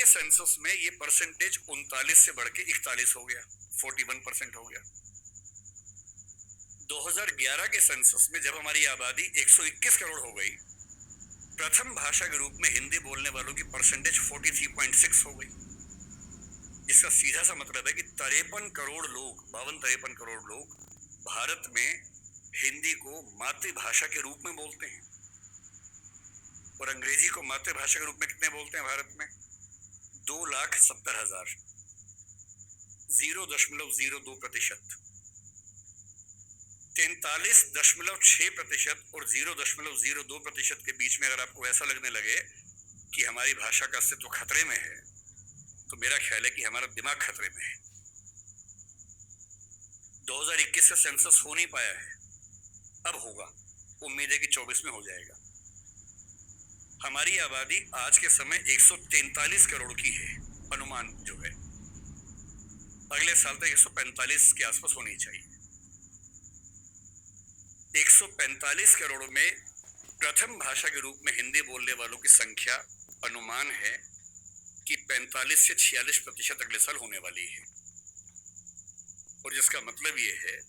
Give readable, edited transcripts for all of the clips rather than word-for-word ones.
Census में ये percentage 39 से बढ़ के 41 हो गया, 41% हो गया। 2011 के सेंसस में जब हमारी आबादी 121 करोड़ हो गई, प्रथम भाषा के रूप में हिंदी बोलने वालों की परसेंटेज 43.6 हो गई। इसका सीधा सा मतलब है कि 53 करोड़ लोग, 52-53 करोड़ लोग भारत में हिंदी को मातृभाषा के रूप में बोलते हैं। और अंग्रेजी को मातृभाषा के रूप में कितने बोलते हैं भारत में? 2,70,000, 0.02%। 43.6% और 0.02% के बीच में अगर आपको ऐसा लगने लगे कि हमारी भाषा का अस्तित्व खतरे में है, तो मेरा ख्याल है कि हमारा दिमाग खतरे में है। 2021 से सेंसस हो नहीं पाया है, अब होगा। उम्मीद है कि 24 में हो जाएगा। हमारी आबादी आज के समय 143 करोड़ की है, अनुमान जो है। अगले साल तक 145 के आसपास होनी चाहिए। 145 करोड़ में प्रथम भाषा के रूप में हिंदी बोलने वालों की संख्या अनुमान है कि 45 से 46% अगले साल होने वाली है। और जिसका मतलब ये है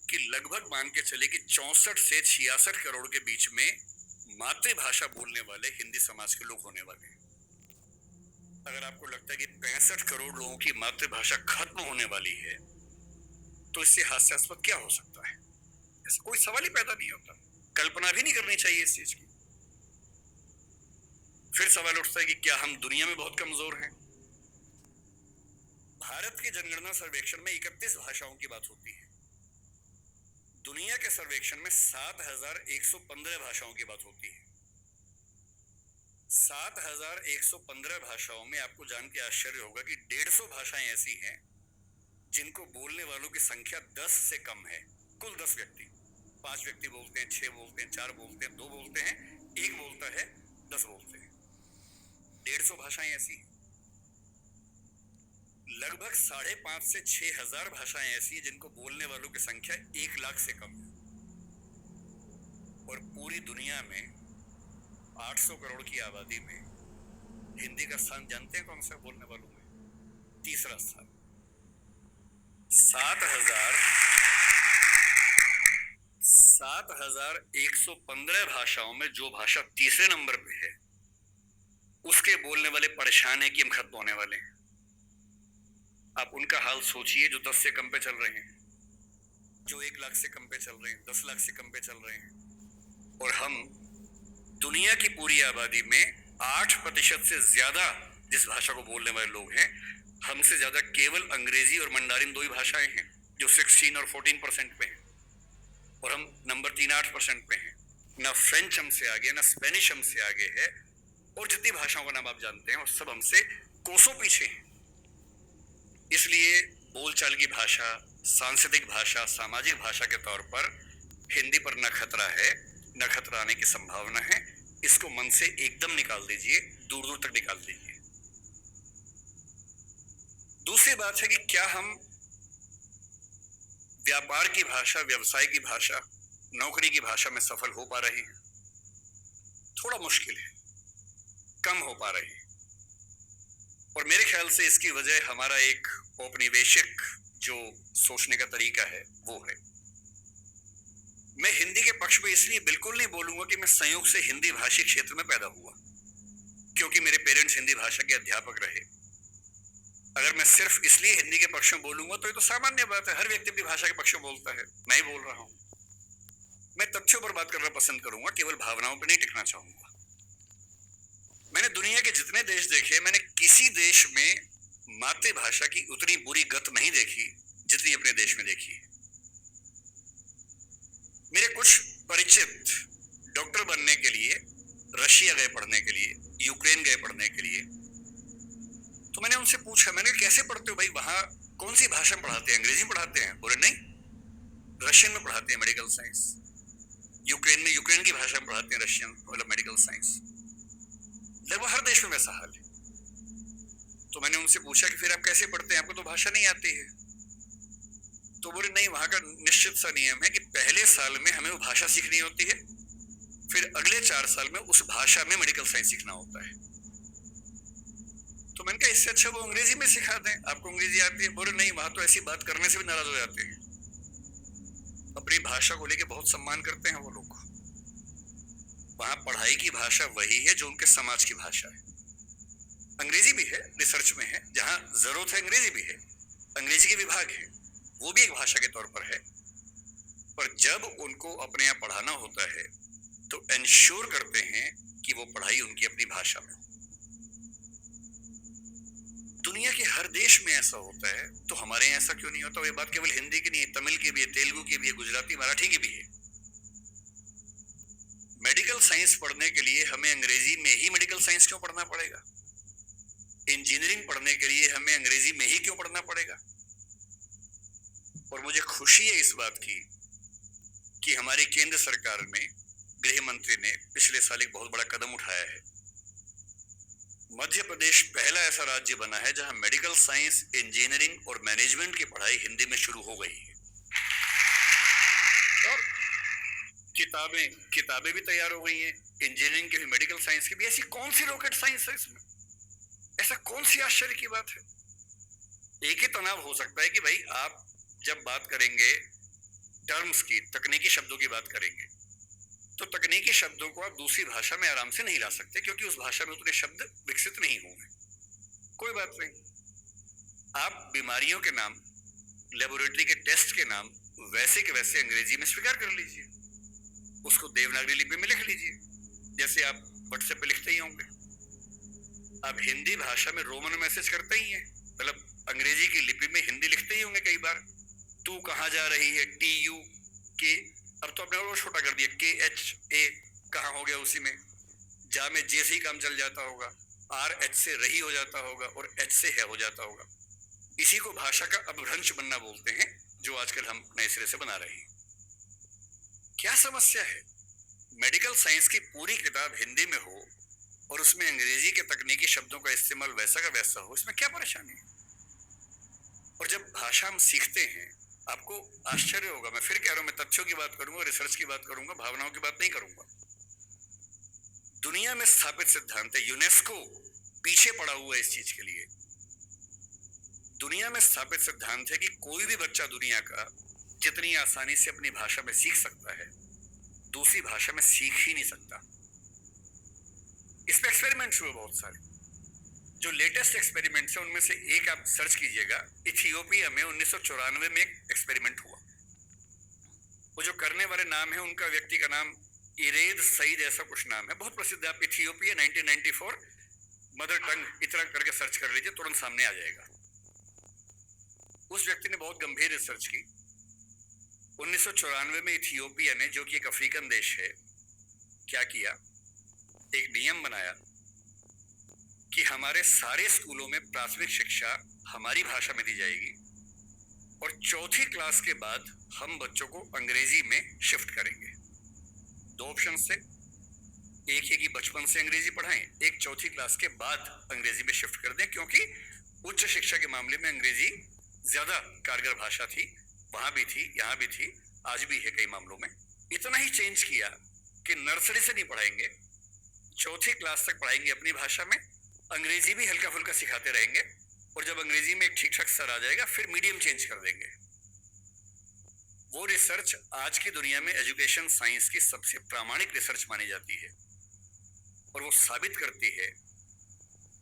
कि लगभग मान के चले कि 64 से 66 करोड़ के बीच में मातृभाषा बोलने वाले हिंदी समाज के लोग होने वाले हैं। अगर आपको लगता है कि 65 करोड़ लोगों की मातृभाषा खत्म होने वाली है, तो इससे हास्यास्पद क्या हो सकता है? ऐसा कोई सवाल ही पैदा नहीं होता। कल्पना भी नहीं करनी चाहिए इस चीज की। फिर सवाल उठता है कि क्या हम दुनिया में बहुत कमजोर हैं? भारत की जनगणना सर्वेक्षण में 31 भाषाओं की बात होती है। दुनिया के सर्वेक्षण में 7,115 भाषाओं की बात होती है। 7,115 भाषाओं में आपको जान के आश्चर्य होगा कि 150 भाषाएं ऐसी हैं जिनको बोलने वालों की संख्या 10 से कम है। कुल 10 व्यक्ति, 5 व्यक्ति बोलते हैं, 6 बोलते हैं, 4 बोलते हैं, 2 बोलते हैं, 1 बोलता है, 10 बोलते हैं। 150 भाषाएं ऐसी हैं। लगभग 5,500 से 6,000 भाषाएं ऐसी हैं जिनको बोलने वालों की संख्या 1 लाख से कम है। और पूरी दुनिया में 800 करोड़ की आबादी में हिंदी का स्थान जानते हैं कौन सा बोलने वालों में? तीसरा स्थान। 7,115 भाषाओं में जो भाषा तीसरे नंबर पे है, उसके बोलने वाले परेशान है कि हम खत्म होने वाले हैं। आप उनका हाल सोचिए जो 10 से कम पे चल रहे हैं, जो 1 लाख से कम पे चल रहे हैं, 10 लाख से कम पे चल रहे हैं। और हम दुनिया की पूरी आबादी में 8% से ज्यादा जिस भाषा को बोलने वाले लोग हैं, हमसे ज्यादा केवल अंग्रेजी और मंडारिन 2 ही भाषाएं हैं जो 16 और 14% पे हैं। और हम नंबर 3-8% पे हैं। ना फ्रेंच हमसे आगे, ना स्पेनिश हमसे आगे है। और जितनी भाषाओं का नाम आप जानते हैं वो सब हमसे कोसों पीछे हैं। इसलिए बोलचाल की भाषा, सांस्कृतिक भाषा, सामाजिक भाषा के तौर पर हिंदी पर न खतरा है, न खतरा आने की संभावना है। इसको मन से एकदम निकाल दीजिए, दूर दूर तक निकाल दीजिए। दूसरी बात है कि क्या हम व्यापार की भाषा, व्यवसाय की भाषा, नौकरी की भाषा में सफल हो पा रहे हैं? थोड़ा मुश्किल है, कम हो पा रहे हैं। और मेरे ख्याल से इसकी वजह हमारा एक औपनिवेशिक जो सोचने का तरीका है वो है। मैं हिंदी के पक्ष में इसलिए बिल्कुल नहीं बोलूंगा कि मैं संयोग से हिंदी भाषी क्षेत्र में पैदा हुआ, क्योंकि मेरे पेरेंट्स हिंदी भाषा के अध्यापक रहे। अगर मैं सिर्फ इसलिए हिंदी के पक्ष में बोलूंगा तो ये तो सामान्य बात है, हर व्यक्ति अपनी भाषा के पक्ष में बोलता है, मैं ही बोल रहा हूं। मैं तथ्यों पर बात करना पसंद करूंगा, केवल भावनाओं पर नहीं टिकना चाहूंगा। मैंने दुनिया के जितने देश देखे, मैंने किसी देश में मातृभाषा की उतनी बुरी गत नहीं देखी जितनी अपने देश में देखी है। मेरे कुछ परिचित डॉक्टर बनने के लिए रशिया गए पढ़ने के लिए, यूक्रेन गए पढ़ने के लिए। तो मैंने उनसे पूछा, मैंने कैसे पढ़ते हो भाई, वहां कौन सी भाषा में पढ़ाते हैं? अंग्रेजी में पढ़ाते हैं? बोले नहीं, रशियन में पढ़ाते हैं मेडिकल साइंस। यूक्रेन में यूक्रेन की भाषा में पढ़ाते हैं रशियन मतलब मेडिकल साइंस। लगभग हर देश में वैसा हाल है। तो मैंने उनसे पूछा कि फिर आप कैसे पढ़ते हैं, आपको तो भाषा नहीं आती है? तो बोले नहीं, वहां का निश्चित सा नियम है कि पहले साल में हमें वो भाषा सीखनी होती है, फिर अगले 4 साल में उस भाषा में मेडिकल साइंस सीखना होता है। मैंने कहा इससे अच्छा वो अंग्रेजी में सिखा दें, आपको अंग्रेजी आती है। बोले नहीं, वहां तो ऐसी बात करने से भी नाराज हो जाते हैं। अपनी भाषा को लेके बहुत सम्मान करते हैं वो लोग। वहां पढ़ाई की भाषा वही है जो उनके समाज की भाषा है। अंग्रेजी भी है, रिसर्च में है, जहां जरूरत है अंग्रेजी भी है, अंग्रेजी के विभाग है, वो भी एक भाषा के तौर पर है। पर जब उनको अपने यहाँ पढ़ाना होता है तो इंश्योर करते हैं कि वो पढ़ाई उनकी अपनी भाषा में। दुनिया के हर देश में ऐसा होता है, तो हमारे यहाँ ऐसा क्यों नहीं होता? ये बात केवल हिंदी की नहीं है, तमिल की भी है, तेलुगु की भी है, गुजराती मराठी की भी है। मेडिकल साइंस पढ़ने के लिए हमें अंग्रेजी में ही मेडिकल साइंस क्यों पढ़ना पड़ेगा? इंजीनियरिंग पढ़ने के लिए हमें अंग्रेजी में ही क्यों पढ़ना पड़ेगा? और मुझे खुशी है इस बात की कि हमारी केंद्र सरकार में गृह मंत्री ने पिछले साल एक बहुत बड़ा कदम उठाया है। मध्य प्रदेश पहला ऐसा राज्य बना है जहां मेडिकल साइंस, इंजीनियरिंग और मैनेजमेंट की पढ़ाई हिंदी में शुरू हो गई है। और किताबें भी तैयार हो गई हैं, इंजीनियरिंग की भी, मेडिकल साइंस की भी। ऐसी कौन सी रॉकेट साइंस है इसमें? ऐसा कौन सी आश्चर्य की बात है? एक ही तनाव हो सकता है कि भाई आप जब बात करेंगे टर्म्स की, तकनीकी शब्दों की बात करेंगे, तो तकनीकी शब्दों को आप दूसरी भाषा में आराम से नहीं ला सकते, क्योंकि उस भाषा में उतने शब्द विकसित नहीं होंगे। कोई बात नहीं, आप बीमारियों के नाम, लेबोरेटरी के टेस्ट के नाम वैसे के वैसे अंग्रेजी में स्वीकार कर लीजिए, उसको देवनागरी लिपि में लिख लीजिए, जैसे आप व्हाट्सएप पे लिखते ही होंगे। आप हिंदी भाषा में रोमन मैसेज करते ही हैं, मतलब अंग्रेजी की लिपि में हिंदी लिखते ही होंगे कई बार। तू कहाँ जा रही है, TU के, अब तो आपने और छोटा कर दिया, KHA कहाँ हो गया उसी में। जा में जे से ही काम चल जाता होगा, RH से रही हो जाता होगा, और H से है हो जाता होगा। इसी को भाषा का अपभ्रंश बनना बोलते हैं, जो आजकल हम नए सिरे से बना रहे हैं। क्या समस्या है? मेडिकल साइंस की पूरी किताब हिंदी में हो और उसमें अंग्रेजी के तकनीकी शब्दों का इस्तेमाल वैसा का वैसा हो, इसमें क्या परेशानी है? और जब भाषा हम सीखते हैं, आपको आश्चर्य होगा, मैं फिर कह रहा हूं, मैं तथ्यों की बात करूंगा, रिसर्च की बात करूंगा, भावनाओं की बात नहीं करूंगा। दुनिया में स्थापित सिद्धांत है, यूनेस्को पीछे पड़ा हुआ है इस चीज के लिए। दुनिया में स्थापित सिद्धांत है कि कोई भी बच्चा दुनिया का जितनी आसानी से अपनी भाषा में सीख सकता है, दूसरी भाषा में सीख ही नहीं सकता। इस पे एक्सपेरिमेंट्स हुए बहुत सारे। जो लेटेस्ट एक्सपेरिमेंट्स है उनमें से एक आप सर्च कीजिएगा, इथियोपिया में 1994 में एक एक्सपेरिमेंट हुआ। वो जो करने वाले नाम है, उनका व्यक्ति का नाम इरेद सईद ऐसा कुछ नाम है, बहुत प्रसिद्ध है। आप इथियोपिया 1994 मदर टंग इतना करके सर्च कर लीजिए, तुरंत सामने आ जाएगा। उस व्यक्ति ने बहुत गंभीर रिसर्च की। 1994 में इथियोपिया ने, जो कि एक अफ्रीकन देश है, क्या किया, एक नियम बनाया कि हमारे सारे स्कूलों में प्राथमिक शिक्षा हमारी भाषा में दी जाएगी, और चौथी क्लास के बाद हम बच्चों को अंग्रेजी में शिफ्ट करेंगे। दो ऑप्शन थे, एक है कि बचपन से अंग्रेजी पढ़ाएं, एक चौथी क्लास के बाद अंग्रेजी में शिफ्ट कर दें, क्योंकि उच्च शिक्षा के मामले में अंग्रेजी ज्यादा कारगर भाषा थी, वहां भी थी, यहां भी थी, आज भी है कई मामलों में। इतना ही चेंज किया कि नर्सरी से नहीं पढ़ाएंगे, चौथी क्लास तक पढ़ाएंगे अपनी भाषा में, अंग्रेजी भी हल्का फुल्का सिखाते रहेंगे, और जब अंग्रेजी में एक ठीक ठाक स्तर आ जाएगा फिर मीडियम चेंज कर देंगे। वो रिसर्च आज की दुनिया में एजुकेशन साइंस की सबसे प्रामाणिक रिसर्च मानी जाती है, और वो साबित करती है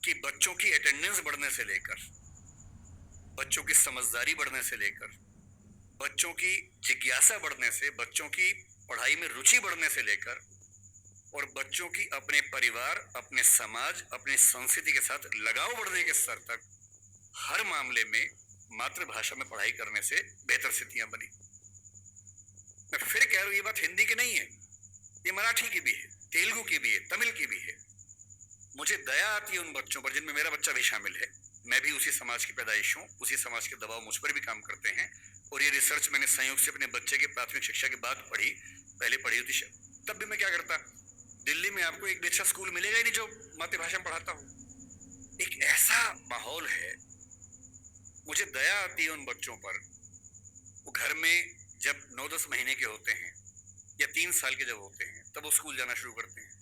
कि बच्चों की अटेंडेंस बढ़ने से लेकर, बच्चों की समझदारी बढ़ने से लेकर, बच्चों की जिज्ञासा बढ़ने से, बच्चों की पढ़ाई में रुचि बढ़ने से लेकर, और बच्चों की अपने परिवार, अपने समाज, अपनी संस्कृति के साथ लगाव बढ़ने के स्तर तक, हर मामले में मातृभाषा में पढ़ाई करने से बेहतर स्थितियां बनी। मैं फिर कह रहा हूं, ये बात हिंदी की नहीं है, ये मराठी की भी है, तेलुगु की भी है, तमिल की भी है। मुझे दया आती है उन बच्चों पर, जिनमें मेरा बच्चा भी शामिल है। मैं भी उसी समाज की पैदाइश हूं, उसी समाज के दबाव मुझ पर भी काम करते हैं, और ये रिसर्च मैंने संयोग से अपने बच्चे के प्राथमिक शिक्षा के बाद पढ़ी। पहले पढ़ी होती तब भी मैं क्या करता, दिल्ली में आपको एक अच्छा स्कूल मिलेगा ही नहीं जो मातृभाषा में पढ़ाता हूं। एक ऐसा माहौल है, मुझे दया आती है उन बच्चों पर। वो घर में जब 9-10 महीने के होते हैं या 3 साल के जब होते हैं, तब वो स्कूल जाना शुरू करते हैं।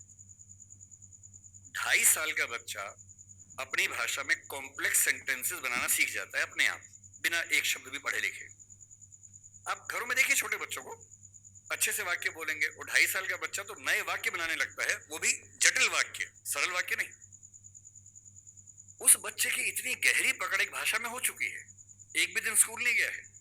2.5 साल का बच्चा अपनी भाषा में कॉम्प्लेक्स सेंटेंसेस बनाना सीख जाता है अपने आप, बिना एक शब्द भी पढ़े लिखे। आप घरों में देखिए छोटे बच्चों को, अच्छे से वाक्य बोलेंगे, और 2.5 साल का बच्चा तो नए वाक्य बनाने लगता है, वो भी जटिल वाक्य, सरल वाक्य नहीं। उस बच्चे की इतनी गहरी पकड़ एक भाषा में हो चुकी है, एक भी दिन स्कूल नहीं गया है।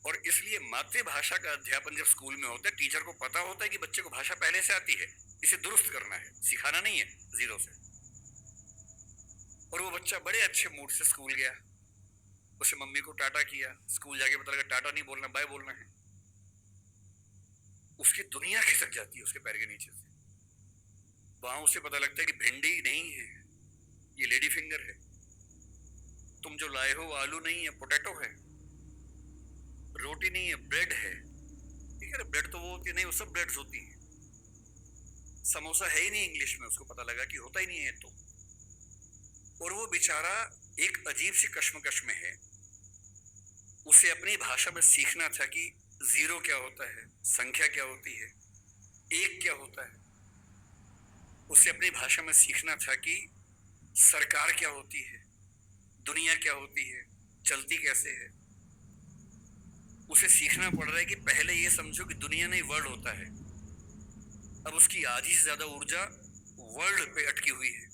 और इसलिए मातृभाषा का अध्यापन जब स्कूल में होता है, टीचर को पता होता है कि बच्चे को भाषा पहले से आती है, इसे दुरुस्त करना है, सिखाना नहीं है जीरो से। और वो बच्चा बड़े अच्छे मूड से स्कूल गया, उसे मम्मी को टाटा किया, स्कूल जाके पता लगा टाटा नहीं बोलना, बाय बोलना है। उसकी दुनिया खिसक जाती है उसके पैर के नीचे से। वहां उसे पता लगता है कि भिंडी नहीं है, ये लेडी फिंगर है। तुम जो लाए हो आलू नहीं है, पोटैटो है। रोटी नहीं है, ब्रेड है। ठीक है, ब्रेड तो वो होती है नहीं, वो सब ब्रेड्स होती है। समोसा है ही नहीं इंग्लिश में, उसको पता लगा कि होता ही नहीं है तो। और वो बेचारा एक अजीब सी कश्मकश में है। उसे अपनी भाषा में सीखना था कि जीरो क्या होता है, संख्या क्या होती है, एक क्या होता है। उसे अपनी भाषा में सीखना था कि सरकार क्या होती है, दुनिया क्या होती है, चलती कैसे है। उसे सीखना पड़ रहा है कि पहले ये समझो कि दुनिया नहीं वर्ल्ड होता है। अब उसकी आधी से ज्यादा ऊर्जा वर्ल्ड पे अटकी हुई है,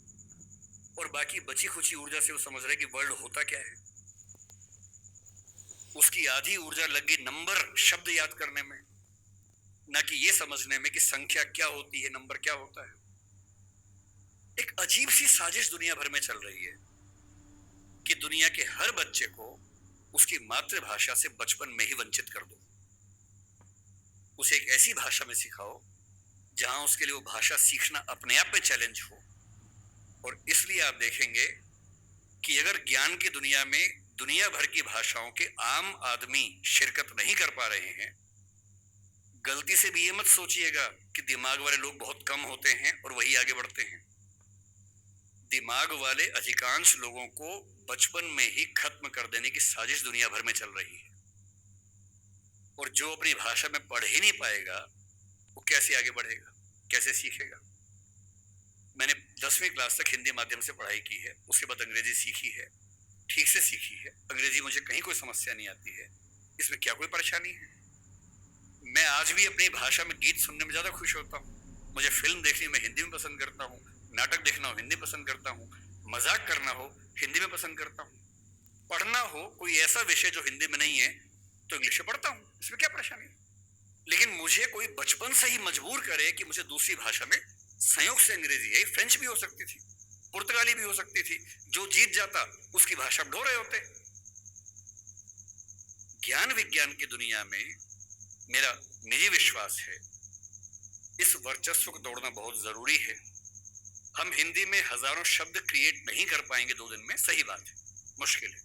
और बाकी बची खुची ऊर्जा से वो समझ रहा है कि वर्ल्ड होता क्या है। उसकी आधी ऊर्जा लगी नंबर शब्द याद करने में, ना कि ये समझने में कि संख्या क्या होती है, नंबर क्या होता है। एक अजीब सी साजिश दुनिया भर में चल रही है कि दुनिया के हर बच्चे को उसकी मातृभाषा से बचपन में ही वंचित कर दो। उसे एक ऐसी भाषा में सिखाओ जहां उसके लिए वो भाषा सीखना अपने आप में चैलेंज हो। और इसलिए आप देखेंगे कि अगर ज्ञान की दुनिया में दुनिया भर की भाषाओं के आम आदमी शिरकत नहीं कर पा रहे हैं, गलती से भी ये मत सोचिएगा कि दिमाग वाले लोग बहुत कम होते हैं और वही आगे बढ़ते हैं। दिमाग वाले अधिकांश लोगों को बचपन में ही खत्म कर देने की साजिश दुनिया भर में चल रही है। और जो अपनी भाषा में पढ़ ही नहीं पाएगा, वो कैसे आगे बढ़ेगा, कैसे सीखेगा। मैंने 10वीं क्लास तक हिंदी माध्यम से पढ़ाई की है, उसके बाद अंग्रेजी सीखी है, ठीक से सीखी है। अंग्रेजी मुझे कहीं कोई समस्या नहीं आती है, इसमें क्या कोई परेशानी है। मैं आज भी अपनी भाषा में गीत सुनने में ज्यादा खुश होता हूँ। मुझे फिल्म देखनी मैं हिंदी में पसंद करता हूँ, नाटक देखना हो हिंदी पसंद करता हूँ, मजाक करना हो हिंदी में पसंद करता हूँ, पढ़ना हो कोई ऐसा विषय जो हिंदी में नहीं है तो इंग्लिश में पढ़ता हूँ, इसमें क्या परेशानी है। लेकिन मुझे कोई बचपन से ही मजबूर करे कि मुझे दूसरी भाषा में, संयोग से अंग्रेजी है, फ्रेंच भी हो सकती थी, पुर्तगाली भी हो सकती थी, जो जीत जाता उसकी भाषा ढो रहे होते। ज्ञान विज्ञान की दुनिया में मेरा निजी विश्वास है इस वर्चस्व को तोड़ना बहुत जरूरी है। हम हिंदी में हजारों शब्द क्रिएट नहीं कर पाएंगे 2 दिन में, सही बात है, मुश्किल है।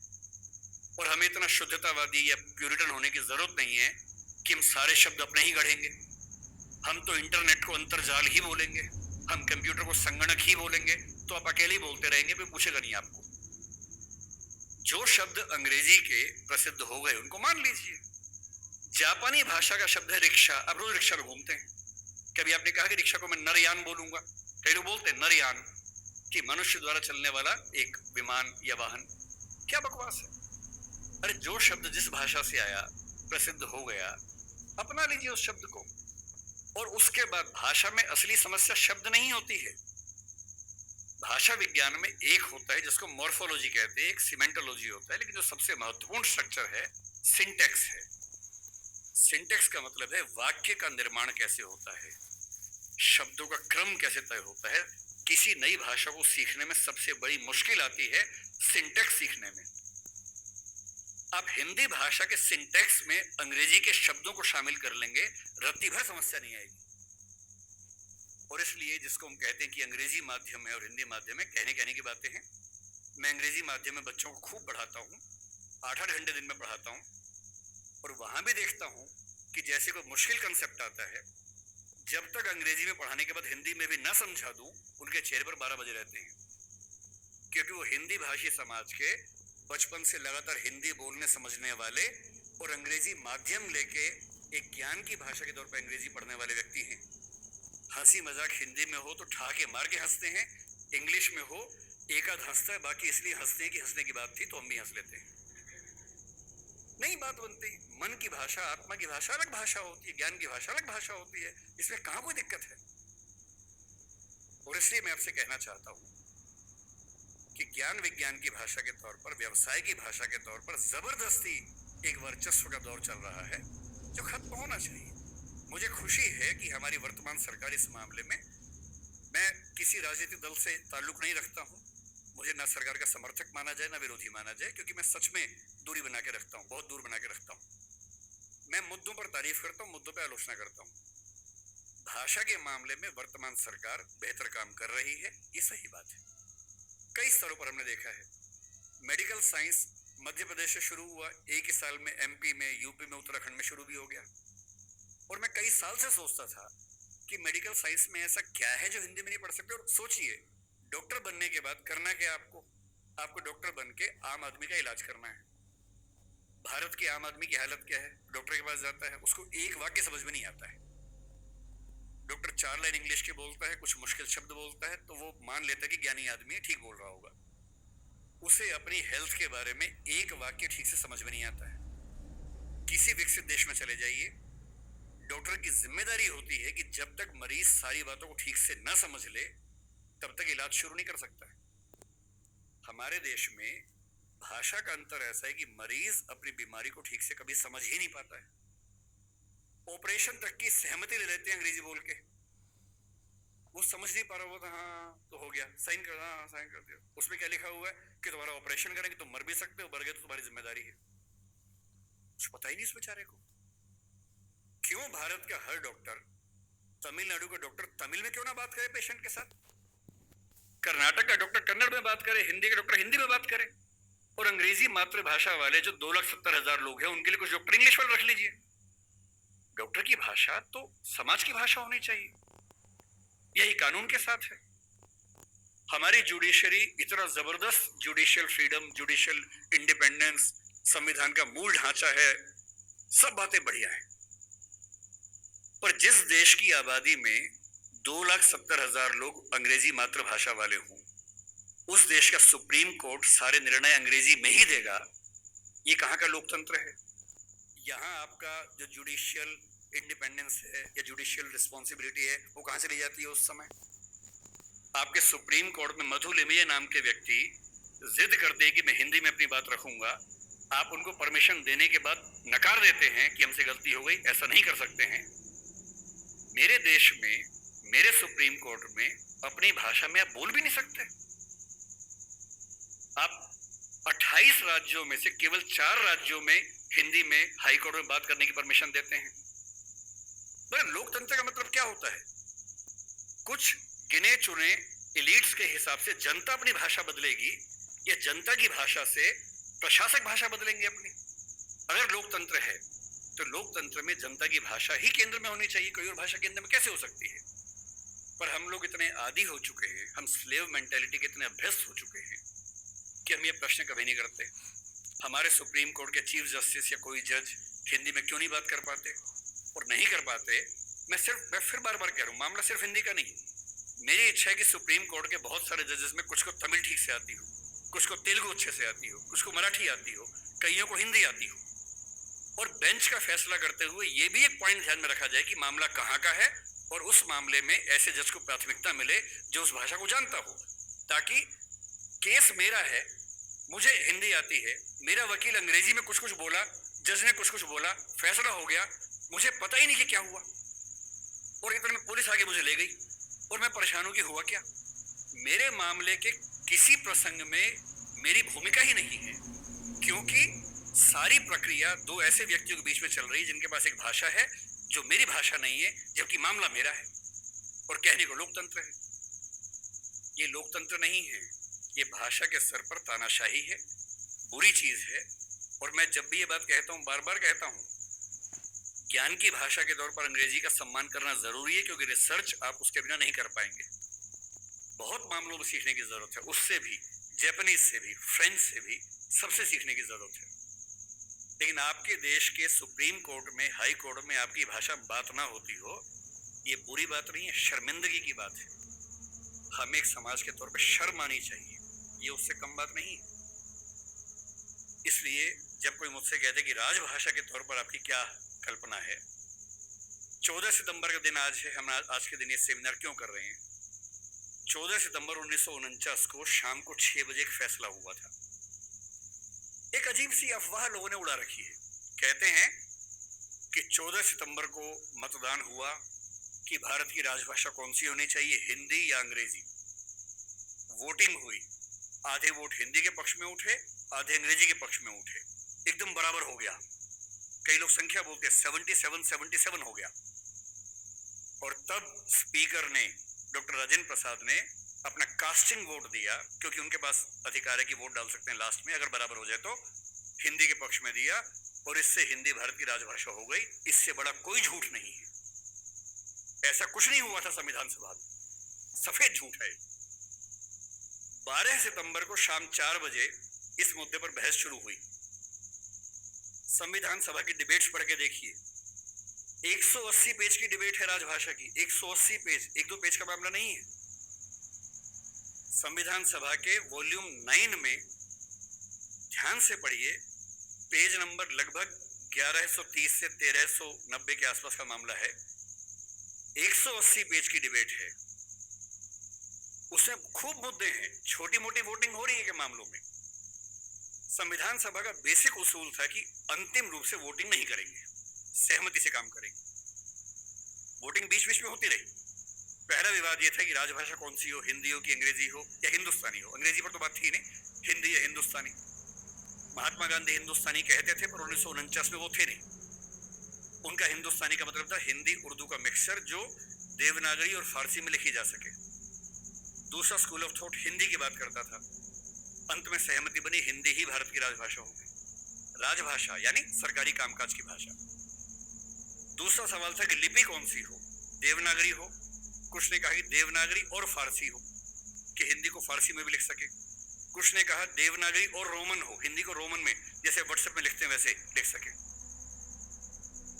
और हमें इतना शुद्धतावादी या प्यूरिटन होने की जरूरत नहीं है कि हम सारे शब्द अपने ही गढ़ेंगे। हम तो इंटरनेट को अंतर्जाल ही बोलेंगे, हम कंप्यूटर को संगणक ही बोलेंगे, तो आप अकेले ही बोलते रहेंगे, कोई पूछेगा नहीं आपको। जो शब्द अंग्रेजी के प्रसिद्ध हो गए उनको मान लीजिए। जापानी भाषा का शब्द है रिक्शा, अब रोज रिक्शा में घूमते हैं। कभी आपने कहा कि रिक्शा को मैं नरयान बोलूंगा? कई लोग बोलते हैं नरयान, कि मनुष्य द्वारा चलने वाला एक विमान या वाहन। क्या बकवास है। अरे जो शब्द जिस भाषा से आया, प्रसिद्ध हो गया, अपना लीजिए उस शब्द को। और उसके बाद भाषा में असली समस्या शब्द नहीं होती है। भाषा विज्ञान में एक होता है जिसको मॉर्फोलॉजी कहते हैं, एक सिमेंटोलॉजी होता है, लेकिन जो सबसे महत्वपूर्ण स्ट्रक्चर है सिंटेक्स है। सिंटेक्स का मतलब है वाक्य का निर्माण कैसे होता है, शब्दों का क्रम कैसे तय होता है। किसी नई भाषा को सीखने में सबसे बड़ी मुश्किल आती है सिंटेक्स सीखने में। आप हिंदी भाषा के सिंटेक्स में अंग्रेजी के शब्दों को शामिल कर लेंगे, रत्ती भर समस्या नहीं आएगी। और इसलिए जिसको हम कहते हैं कि अंग्रेजी माध्यम है और हिंदी माध्यम है, कहने की बातें हैं। मैं अंग्रेजी माध्यम में बच्चों को खूब पढ़ाता हूँ, 8-8 घंटे दिन में पढ़ाता हूँ। और वहां भी देखता हूँ कि जैसे कोई मुश्किल कंसेप्ट आता है, जब तक अंग्रेजी में पढ़ाने के बाद हिंदी में भी ना समझा दूं, उनके चेहरे पर 12 बजे रहते हैं। क्योंकि वो हिंदी भाषी समाज के, बचपन से लगातार हिंदी बोलने समझने वाले और अंग्रेजी माध्यम लेके एक ज्ञान की भाषा के तौर पर अंग्रेजी पढ़ने वाले व्यक्ति हैं। हंसी मजाक हिंदी में हो तो ठहाके मार के हंसते हैं, इंग्लिश में हो एक आध हंसता है, बाकी इसलिए हंसते हैं कि हंसने की बात थी तो हम भी हंस लेते हैं। नहीं बात बनती। मन की भाषा, आत्मा की भाषा अलग भाषा होती है, ज्ञान की भाषा अलग भाषा होती है, इसमें कहां कोई दिक्कत है। और इसलिए मैं आपसे कहना चाहता हूं कि ज्ञान विज्ञान की भाषा के तौर पर, व्यवसाय की भाषा के तौर पर जबरदस्ती एक वर्चस्व का दौर चल रहा है जो खत्म होना चाहिए। मुझे खुशी है कि हमारी वर्तमान सरकार इस मामले में, मैं किसी राजनीतिक दल से ताल्लुक नहीं रखता हूं, मुझे ना सरकार का समर्थक माना जाए ना विरोधी माना जाए, क्योंकि मैं सच में दूरी बना के रखता हूं, बहुत दूर बना के रखता हूं। मैं मुद्दों पर तारीफ करता हूं, मुद्दों पर आलोचना करता हूं। भाषा के मामले में वर्तमान सरकार बेहतर काम कर रही है, ये सही बात है। कई स्तरों पर हमने देखा है। मेडिकल साइंस मध्य प्रदेश से शुरू हुआ, एक ही साल में एमपी में, यूपी में, उत्तराखंड में शुरू भी हो गया। और मैं कई साल से सोचता था कि मेडिकल साइंस में ऐसा क्या है जो हिंदी में नहीं पढ़ सकते। और सोचिए, डॉक्टर बनने के बाद करना क्या आपको? आपको डॉक्टर बन के आम आदमी का इलाज करना है। भारत के आम आदमी की हालत क्या है? डॉक्टर के पास जाता है, उसको एक वाक्य समझ में नहीं आता है। डॉक्टर 4 लाइन इंग्लिश के बोलता है, कुछ मुश्किल शब्द बोलता है, तो वो मान लेता है कि ज्ञानी आदमी है, ठीक बोल रहा होगा। उसे अपनी हेल्थ के बारे में एक वाक्य ठीक से समझ में नहीं आता है। किसी विकसित देश में चले जाइए, डॉक्टर की जिम्मेदारी होती है कि जब तक मरीज सारी बातों को ठीक से न समझ ले तब तक इलाज शुरू नहीं कर सकता है। हमारे देश में भाषा का अंतर ऐसा है कि मरीज अपनी बीमारी को ठीक से कभी समझ ही नहीं पाता है। ऑपरेशन तक की सहमति ले लेते हैं अंग्रेजी बोल के, वो समझ नहीं पा रहा होता, हाँ तो हो गया, साइन कर, हाँ साइन कर दिया। उसमें क्या लिखा हुआ है कि तुम्हारा ऑपरेशन करेंगे, तुम मर भी सकते हो, मर गए तो तुम्हारी जिम्मेदारी है। कुछ पता ही नहीं उस बेचारे को। क्यों भारत का हर डॉक्टर, तमिलनाडु का डॉक्टर तमिल में क्यों ना बात करे पेशेंट के साथ, कर्नाटक का डॉक्टर कन्नड़ में बात करे, हिंदी का डॉक्टर हिंदी में बात करे, और अंग्रेजी मातृभाषा वाले जो 2,70,000 लोग हैं उनके लिए कुछ डॉक्टर इंग्लिश वाले रख लीजिए। डॉक्टर की भाषा तो समाज की भाषा होनी चाहिए, यही कानून के साथ है। हमारी जुडिशरी इतना जबरदस्त जुडिशियल फ्रीडम, जुडिशियल इंडिपेंडेंस, संविधान का मूल ढांचा है, सब बातें बढ़िया है। पर जिस देश की आबादी में 2,70,000 लोग अंग्रेजी मातृभाषा वाले हों, उस देश का सुप्रीम कोर्ट सारे निर्णय अंग्रेजी में ही देगा, ये कहां का लोकतंत्र है? यहां आपका जो जुडिशियल इंडिपेंडेंस है या जुडिशियल रिस्पॉन्सिबिलिटी है, वो कहां से ली जाती है उस समय? आपके सुप्रीम कोर्ट में मधु लिमिये नाम के व्यक्ति जिद करते हैं कि मैं हिंदी में अपनी बात रखूंगा, आप उनको परमिशन देने के बाद नकार देते हैं कि हमसे गलती हो गई, ऐसा नहीं कर सकते हैं। मेरे देश में, मेरे सुप्रीम कोर्ट में अपनी भाषा में आप बोल भी नहीं सकते। आप 28 राज्यों में से केवल 4 राज्यों में हिंदी में हाई कोर्ट में बात करने की परमिशन देते हैं। लोकतंत्र का मतलब क्या होता है? कुछ गिने चुने एलिट्स के हिसाब से जनता अपनी भाषा बदलेगी या जनता की भाषा से प्रशासक भाषा बदलेंगे अपनी? अगर लोकतंत्र है तो लोकतंत्र में जनता की भाषा ही केंद्र में होनी चाहिए, कोई और भाषा केंद्र में कैसे हो सकती है? पर हम लोग इतने आदी हो चुके हैं, हम स्लेव मेंटालिटी के इतने अभ्यस्त हो चुके हैं कि हम ये प्रश्न कभी नहीं करते। हमारे सुप्रीम कोर्ट के चीफ जस्टिस या कोई जज हिंदी में क्यों नहीं बात कर पाते? और नहीं कर पाते, मैं फिर बार बार कह रहा हूं, मामला सिर्फ हिंदी का नहीं। मेरी इच्छा है कि सुप्रीम कोर्ट के बहुत सारे जजेस में कुछ को तमिल ठीक से आती हो, कुछ को तेलुगु अच्छे से आती हो, कुछ को मराठी आती हो, कईयों को हिंदी आती हो। और बेंच का फैसला करते हुए ये भी एक पॉइंट ध्यान में रखा जाए कि मामला कहां का है, और उस मामले में ऐसे जज को प्राथमिकता मिले जो उस भाषा को जानता हो, ताकि केस मेरा है, मुझे हिंदी आती है, मेरा वकील अंग्रेजी में कुछ कुछ बोला, जज ने कुछ कुछ बोला, फैसला हो गया, मुझे पता ही नहीं कि क्या हुआ, और इतने में पुलिस आगे मुझे ले गई और मैं परेशान हूं कि हुआ क्या। मेरे मामले के किसी प्रसंग में मेरी भूमिका ही नहीं है, क्योंकि सारी प्रक्रिया दो ऐसे व्यक्तियों के बीच में चल रही है जिनके पास एक भाषा है जो मेरी भाषा नहीं है, जबकि मामला मेरा है, और कहने को लोकतंत्र है। ये लोकतंत्र नहीं है, ये भाषा के स्तर पर तानाशाही है, बुरी चीज है। और मैं जब भी ये बात कहता हूं, बार बार कहता हूं, ज्ञान की भाषा के तौर पर अंग्रेजी का सम्मान करना जरूरी है, क्योंकि रिसर्च आप उसके बिना नहीं कर पाएंगे। बहुत मामलों में सीखने की जरूरत है, उससे भी, जापानीज से भी, फ्रेंच से भी, सबसे सीखने की जरूरत है। लेकिन आपके देश के सुप्रीम कोर्ट में, हाई कोर्ट में आपकी भाषा बात ना होती हो, ये बुरी बात नहीं है, शर्मिंदगी की बात है। हमें एक समाज के तौर पर शर्म आनी चाहिए ये उससे कम बात नहीं है। इसलिए जब कोई मुझसे कहते कि राजभाषा के तौर पर आपकी क्या कल्पना है, 14 सितंबर का दिन आज है, हम आज के दिन ये सेमिनार क्यों कर रहे हैं? 14 सितंबर 1949 को शाम को 6 बजे एक फैसला हुआ था। एक अजीब सी अफवाह लोगों ने उड़ा रखी है। कहते हैं कि 14 सितंबर को मतदान हुआ कि भारत की राजभाषा कौन सी होनी चाहिए, हिंदी या अंग्रेजी। वोटिंग हुई, आधे वोट हिंदी के पक्ष में उठे, आधे अंग्रेजी के पक्ष में उठे, एकदम बराबर हो गया। कई लोग संख्या बोलते हैं 77 हो गया। और तब स्पीकर ने, डॉक्टर राजेंद्र प्रसाद ने अपना कास्टिंग वोट दिया, क्योंकि उनके पास अधिकार है कि वोट डाल सकते हैं लास्ट में, अगर बराबर हो जाए तो, हिंदी के पक्ष में दिया और इससे हिंदी भारत की राजभाषा हो गई। इससे बड़ा कोई झूठ नहीं है। ऐसा कुछ नहीं हुआ था संविधान सभा में, सफेद झूठ है। 12 सितंबर को शाम 4 बजे इस मुद्दे पर बहस शुरू हुई। संविधान सभा की डिबेट्स पढ़ के देखिए, 180 पेज की डिबेट है राजभाषा की, 180 पेज, 1-2 पेज का मामला नहीं है। संविधान सभा के वॉल्यूम 9 में ध्यान से पढ़िए, पेज नंबर लगभग 1130 से 1390 के आसपास का मामला है। 180 पेज की डिबेट है, उसमें खूब मुद्दे हैं, छोटी मोटी वोटिंग हो रही है के मामलों में। संविधान सभा का बेसिक उसूल था कि अंतिम रूप से वोटिंग नहीं करेंगे, सहमति से काम करेंगे। वोटिंग बीच बीच में होती रही। पहला विवाद यह था कि राजभाषा कौन सी हो, हिंदी हो कि अंग्रेजी हो या हिंदुस्तानी हो। अंग्रेजी पर तो बात थी नहीं, हिंदी या हिंदुस्तानी। महात्मा गांधी हिंदुस्तानी कहते थे, पर 1949 में वो थे नहीं। उनका हिंदुस्तानी का मतलब था हिंदी उर्दू का मिक्सचर, जो देवनागरी और फारसी में लिखी जा सके। दूसरा स्कूल ऑफ थॉट हिंदी की बात करता था। अंत में सहमति बनी, हिंदी ही भारत की राजभाषा होगी। राजभाषा यानी सरकारी कामकाज की भाषा। दूसरा सवाल था कि लिपि कौन सी हो, देवनागरी हो, कुछ ने कहा कि देवनागरी और फारसी हो, कि हिंदी को फारसी में भी लिख सके। कुछ ने कहा देवनागरी और रोमन हो, हिंदी को रोमन में जैसे व्हाट्सएप में लिखते हैं वैसे लिख सके।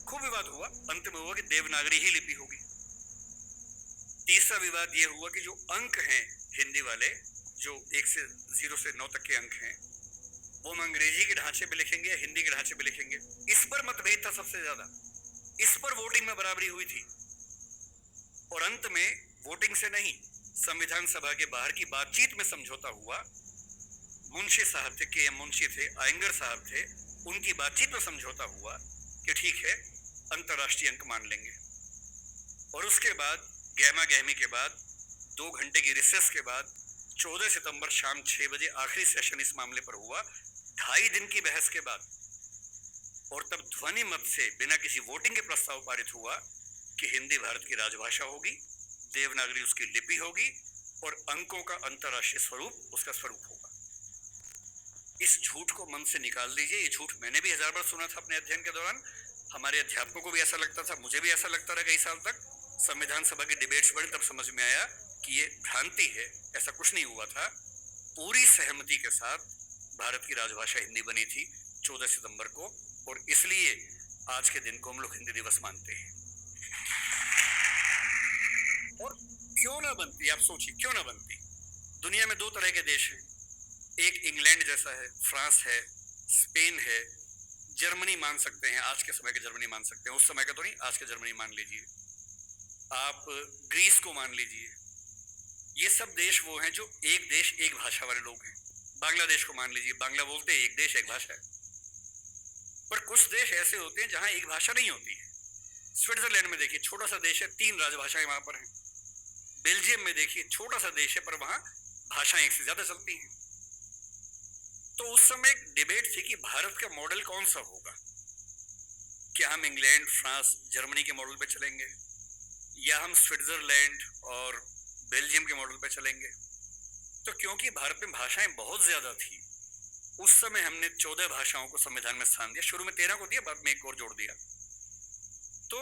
खूब विवाद हुआ, अंत में हुआ कि देवनागरी ही लिपि होगी। तीसरा विवाद यह हुआ कि जो अंक हैं हिंदी वाले, जो 1 से 0 से 9 तक के अंक हैं, वो हम अंग्रेजी के ढांचे पे लिखेंगे या हिंदी के ढांचे पे लिखेंगे। इस पर मतभेद था सबसे ज्यादा। इस पर वोटिंग में बराबरी हुई थी। और अंत में वोटिंग से नहीं, संविधान सभा के बाहर की बातचीत में समझौता हुआ। मुंशी साहब थे, के एम मुंशी थे, आयंगर साहब थे, उनकी बातचीत में समझौता हुआ कि ठीक है, अंतरराष्ट्रीय अंक मान लेंगे। और उसके बाद गहमा गहमी के बाद 2 घंटे की रिसेस के बाद 14 सितंबर शाम 6 बजे आखिरी सेशन इस मामले पर हुआ। 2.5 दिन की बहस के बाद, और तब ध्वनि मत से बिना किसी वोटिंग के प्रस्ताव पारित हुआ कि हिंदी भारत की राजभाषा होगी, देवनागरी उसकी लिपि होगी और अंकों का अंतरराष्ट्रीय स्वरूप उसका स्वरूप होगा। इस झूठ को मन से निकाल दीजिए। ये झूठ मैंने भी 1000 बार सुना था अपने अध्ययन के दौरान। हमारे अध्यापकों को भी ऐसा लगता था, मुझे भी ऐसा लगता रहा कई साल तक। संविधान सभा की डिबेट्स बढ़ी तब समझ में आया कि ये भ्रांति है, ऐसा कुछ नहीं हुआ था। पूरी सहमति के साथ भारत की राजभाषा हिंदी बनी थी 14 सितंबर को, और इसलिए आज के दिन को हम लोग हिंदी दिवस मानते हैं। और क्यों ना बनती, आप सोचिए क्यों ना बनती। दुनिया में 2 तरह के देश हैं, एक इंग्लैंड जैसा है, फ्रांस है, स्पेन है, जर्मनी मान सकते हैं, आज के समय के जर्मनी मान सकते हैं, उस समय का तो नहीं, आज के जर्मनी मान लीजिए, आप ग्रीस को मान लीजिए। ये सब देश वो हैं जो एक देश एक भाषा वाले लोग हैं। बांग्लादेश को मान लीजिए, बांग्ला बोलते हैं, एक देश एक भाषा है। पर कुछ देश ऐसे होते हैं जहां एक भाषा नहीं होती है। स्विट्जरलैंड में देखिए, छोटा सा देश है, 3 राजभाषाएं वहां पर हैं। बेल्जियम में देखिए, छोटा सा देश है, पर वहां भाषाएं 1 से ज्यादा चलती हैं। तो उस समय एक डिबेट थी कि भारत का मॉडल कौन सा होगा। क्या हम इंग्लैंड, फ्रांस, जर्मनी के मॉडल पे चलेंगे, या हम स्विट्जरलैंड और बेल्जियम के मॉडल पे चलेंगे। तो क्योंकि भारत में भाषाएं बहुत ज्यादा थी, उस समय हमने 14 भाषाओं को संविधान में स्थान दिया। शुरू में 13 को दिया, बाद में 1 और जोड़ दिया। तो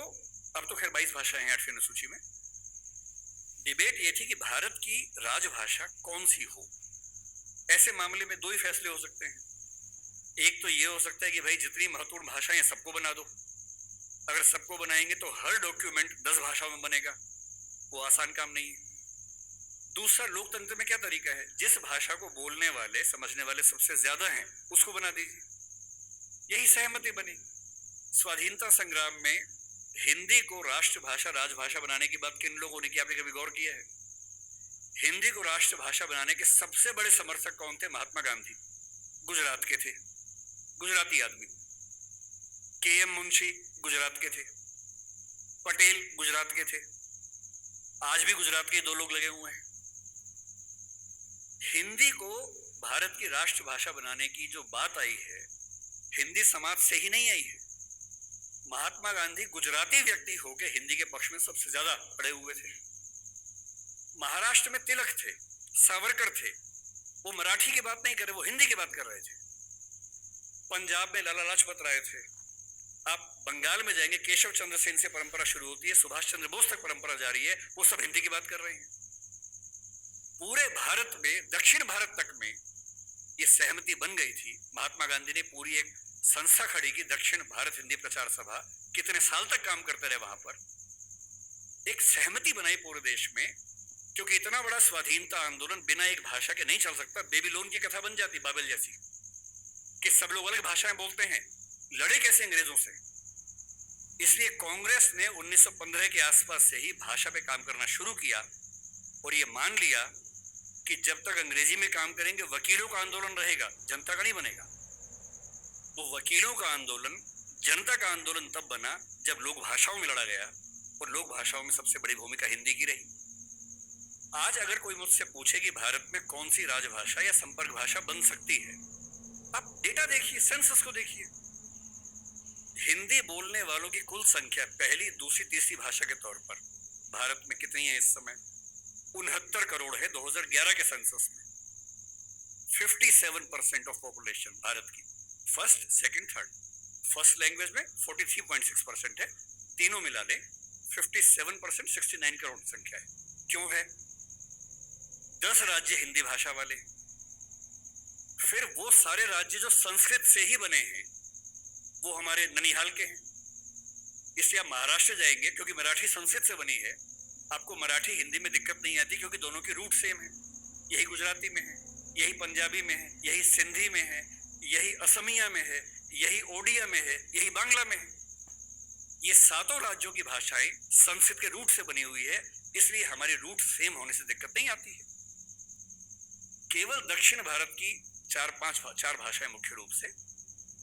अब तो खैर 22 भाषाएं हैं 8वीं अनुसूची में। डिबेट ये थी कि भारत की राजभाषा कौन सी हो। ऐसे मामले में 2 ही फैसले हो सकते हैं। एक तो ये हो सकता है कि भाई जितनी महत्वपूर्ण भाषाएं सबको बना दो। अगर सबको बनाएंगे तो हर डॉक्यूमेंट 10 भाषाओं में बनेगा, वो आसान काम नहीं है। दूसरा, लोकतंत्र में क्या तरीका है, जिस भाषा को बोलने वाले समझने वाले सबसे ज्यादा हैं उसको बना दीजिए, यही सहमति बनी। स्वाधीनता संग्राम में हिंदी को राष्ट्रभाषा राजभाषा बनाने की बात किन लोगों ने की, आपने कभी गौर किया है? हिंदी को राष्ट्रभाषा बनाने के सबसे बड़े समर्थक कौन थे? महात्मा गांधी, गुजरात के थे, गुजराती आदमी। के.एम. मुंशी गुजरात के थे, पटेल गुजरात के थे, आज भी गुजरात के दो लोग लगे हुए हैं। हिंदी को भारत की राष्ट्रभाषा बनाने की जो बात आई है, हिंदी समाज से ही नहीं आई है। महात्मा गांधी गुजराती व्यक्ति होकर हिंदी के पक्ष में सबसे ज्यादा अड़े हुए थे। महाराष्ट्र में तिलक थे, सावरकर थे, वो मराठी की बात नहीं कर रहे, वो हिंदी की बात कर रहे थे। पंजाब में लाला लाजपत राय थे। आप बंगाल में जाएंगे, केशव चंद्र सेन से परंपरा शुरू होती है, सुभाष चंद्र बोस तक परंपरा जारी है, वो सब हिंदी की बात कर रहे हैं। पूरे भारत में, दक्षिण भारत तक में ये सहमति बन गई थी। महात्मा गांधी ने पूरी एक संस्था खड़ी की, दक्षिण भारत हिंदी प्रचार सभा, कितने साल तक काम करते रहे वहां पर, एक सहमति बनाई पूरे देश में, क्योंकि इतना बड़ा स्वाधीनता आंदोलन बिना एक भाषा के नहीं चल सकता। बेबीलोन की कथा बन जाती, बाबेल जैसी, कि सब लोग अलग भाषाएं बोलते हैं, लड़े कैसे अंग्रेजों से। इसलिए कांग्रेस ने 1915 के आसपास से ही भाषा पे काम करना शुरू किया और ये मान लिया कि जब तक अंग्रेजी में काम करेंगे वकीलों का आंदोलन रहेगा, जनता का नहीं बनेगा। वो वकीलों का आंदोलन जनता का आंदोलन तब बना जब लोक भाषाओं में लड़ा गया, और लोक भाषाओं में सबसे बड़ी भूमिका हिंदी की रही। आज अगर कोई मुझसे पूछे कि भारत में कौन सी राजभाषा या संपर्क भाषा बन सकती है, आप डेटा देखिए, सेंसस को देखिए। हिंदी बोलने वालों की कुल संख्या पहली, दूसरी, तीसरी भाषा के तौर पर भारत में कितनी है इस समय? 69 करोड़ है 2011 के सेंसस में। 57% ऑफ पॉपुलेशन भारत की, first, second, third. First language में 43.6% है, तीनों मिला ले 57%, 69 करोड़ संख्या है। क्यों है? 10 राज्य हिंदी भाषा वाले, फिर वो सारे राज्य जो संस्कृत से ही बने हैं, वो हमारे ननिहाल के हैं। इसलिए आप महाराष्ट्र जाएंगे, क्योंकि मराठी संस्कृत से बनी है, आपको मराठी हिंदी में दिक्कत नहीं आती, क्योंकि दोनों की रूट सेम है। यही गुजराती में है, यही पंजाबी में है, यही सिंधी में है, यही असमिया में है, यही ओडिया में है, यही बांग्ला में है। ये सातों राज्यों की भाषाएं संस्कृत के रूट से बनी हुई है, इसलिए हमारी रूट सेम होने से दिक्कत नहीं आती है। केवल दक्षिण भारत की चार भाषाएं मुख्य रूप से,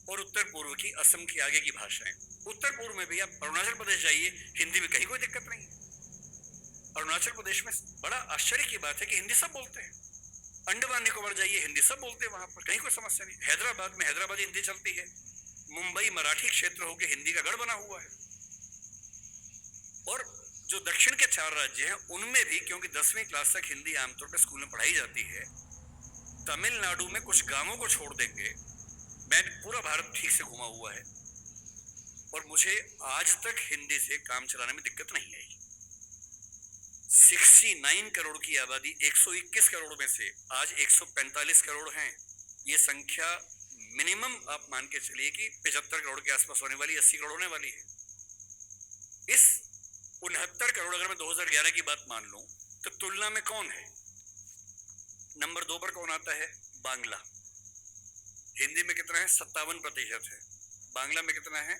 और उत्तर पूर्व की, असम की आगे की भाषाएं। उत्तर पूर्व में भी आप अरुणाचल प्रदेश जाइए, हिंदी में कहीं कोई दिक्कत नहीं है। अरुणाचल प्रदेश में बड़ा आश्चर्य की बात है कि हिंदी सब बोलते हैं। अंडमान निकोबार जाइए, हिंदी सब बोलते हैं, वहां पर कहीं कोई समस्या नहीं। हैदराबाद में हैदराबादी हिंदी चलती है। मुंबई मराठी क्षेत्र होकर हिंदी का गढ़ बना हुआ है। और जो दक्षिण के 4 राज्य हैं उनमें भी, क्योंकि 10वीं क्लास तक हिंदी आमतौर पर स्कूल में पढ़ाई जाती है, तमिलनाडु में कुछ गांवों को छोड़ देंगे, मैं पूरा भारत ठीक से घुमा हुआ है और मुझे आज तक हिंदी से काम चलाने में दिक्कत नहीं आई। 69 करोड़ की आबादी, 121 करोड़ में से आज 145 करोड़ हैं। ये संख्या मिनिमम आप मान के चलिए कि 75 करोड़ के आसपास होने वाली, 80 करोड़ होने वाली है। इस 69 करोड़, अगर मैं 2011 की बात मान लूं, तो तुलना में कौन है? नंबर 2 पर कौन आता है? बांग्ला। हिंदी में कितना है? 57% है। बांग्ला में कितना है?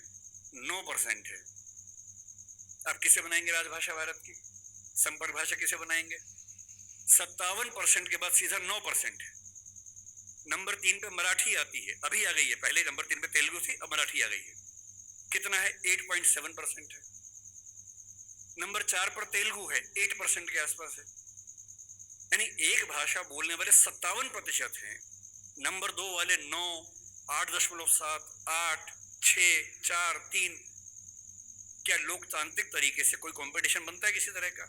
9% है। आप किसे बनाएंगे राजभाषा भारत की? संपर्क भाषा किसे बनाएंगे? 57% के बाद सीधा 9% है। नंबर 3 पे मराठी आती है, अभी आ गई है। पहले नंबर 3 पे तेलुगु थी, अब मराठी आ गई है। कितना है? 8.7% है। नंबर 4 पर तेलुगु है, 8% के आसपास है। यानी एक भाषा बोलने वाले 57% हैं, नंबर 2 वाले 9, 8.7, 8, 6, 4, 3। क्या लोकतांत्रिक तरीके से कोई कंपटीशन बनता है किसी तरह का?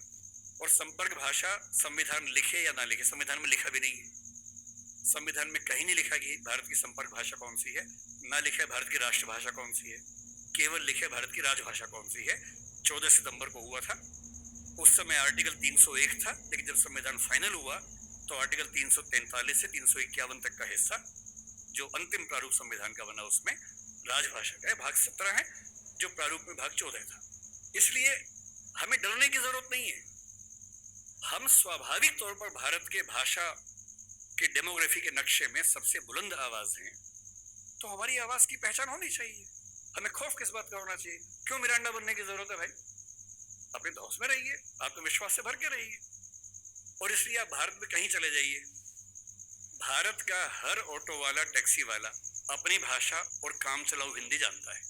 और संपर्क भाषा संविधान लिखे या ना लिखे, संविधान में लिखा भी नहीं है। संविधान में कहीं नहीं लिखा कि भारत की संपर्क भाषा कौन सी है, ना लिखा है भारत की राष्ट्रभाषा कौन सी है, केवल लिखे भारत की राजभाषा कौन सी है। 14 सितंबर को हुआ था, उस समय आर्टिकल 301 था, लेकिन जब संविधान फाइनल हुआ तो आर्टिकल 343 से 351 तक का हिस्सा, जो अंतिम प्रारूप संविधान का बना, उसमें राजभाषा का है। भाग 17 है, जो प्रारूप में भाग 14 था। इसलिए हमें डरने की जरूरत नहीं है। हम स्वाभाविक तौर पर भारत के भाषा के डेमोग्राफी के नक्शे में सबसे बुलंद आवाज हैं, तो हमारी आवाज की पहचान होनी चाहिए। हमें खौफ किस बात का होना चाहिए? क्यों मिरांडा बनने की जरूरत है भाई? अपने दोस्त में रहिए, आत्मविश्वास से भर के रहिए। और इसलिए आप भारत में कहीं चले जाइए, भारत का हर ऑटो वाला, टैक्सी वाला अपनी भाषा और काम चलाऊ हिंदी जानता है,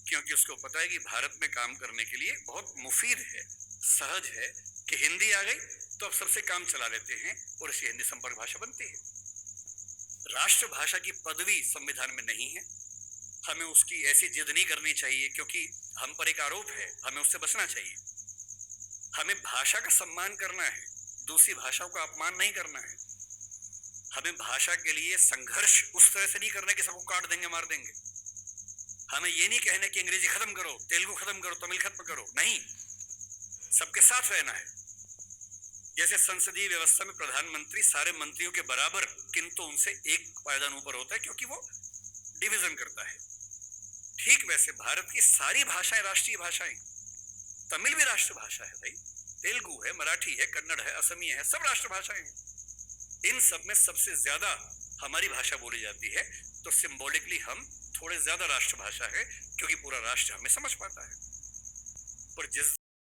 क्योंकि उसको पता है कि भारत में काम करने के लिए बहुत मुफीद है, सहज है कि हिंदी आ गई तो अब सबसे काम चला लेते हैं और इसी हिंदी संपर्क भाषा बनती है। राष्ट्रभाषा की पदवी संविधान में नहीं है, हमें उसकी ऐसी जिद नहीं करनी चाहिए, क्योंकि हम पर एक आरोप है, हमें उससे बचना चाहिए। हमें भाषा का सम्मान करना है, दूसरी भाषाओं का अपमान नहीं करना है। हमें भाषा के लिए संघर्ष उस तरह से नहीं करना कि सबको काट देंगे, मार देंगे। हमें ये नहीं कहना कि अंग्रेजी खत्म करो, तेलुगु खत्म करो, तमिल खत्म करो, नहीं, सबके साथ रहना है। जैसे संसदीय व्यवस्था में प्रधानमंत्री सारे मंत्रियों के बराबर, किंतु उनसे एक पायदान ऊपर होता है, क्योंकि वो डिवीजन करता है। ठीक वैसे भारत की सारी भाषाएं राष्ट्रीय भाषाएं, तमिल भी राष्ट्रभाषा है भाई, तेलुगु है, मराठी है, कन्नड़ है, असमिया है, सब राष्ट्रभाषाएं हैं। इन सब में सबसे ज्यादा हमारी भाषा बोली जाती है, तो सिंबॉलिकली हम थोड़े ज्यादा राष्ट्रभाषा है, क्योंकि पूरा राष्ट्र हमें समझ पाता है। पर जिस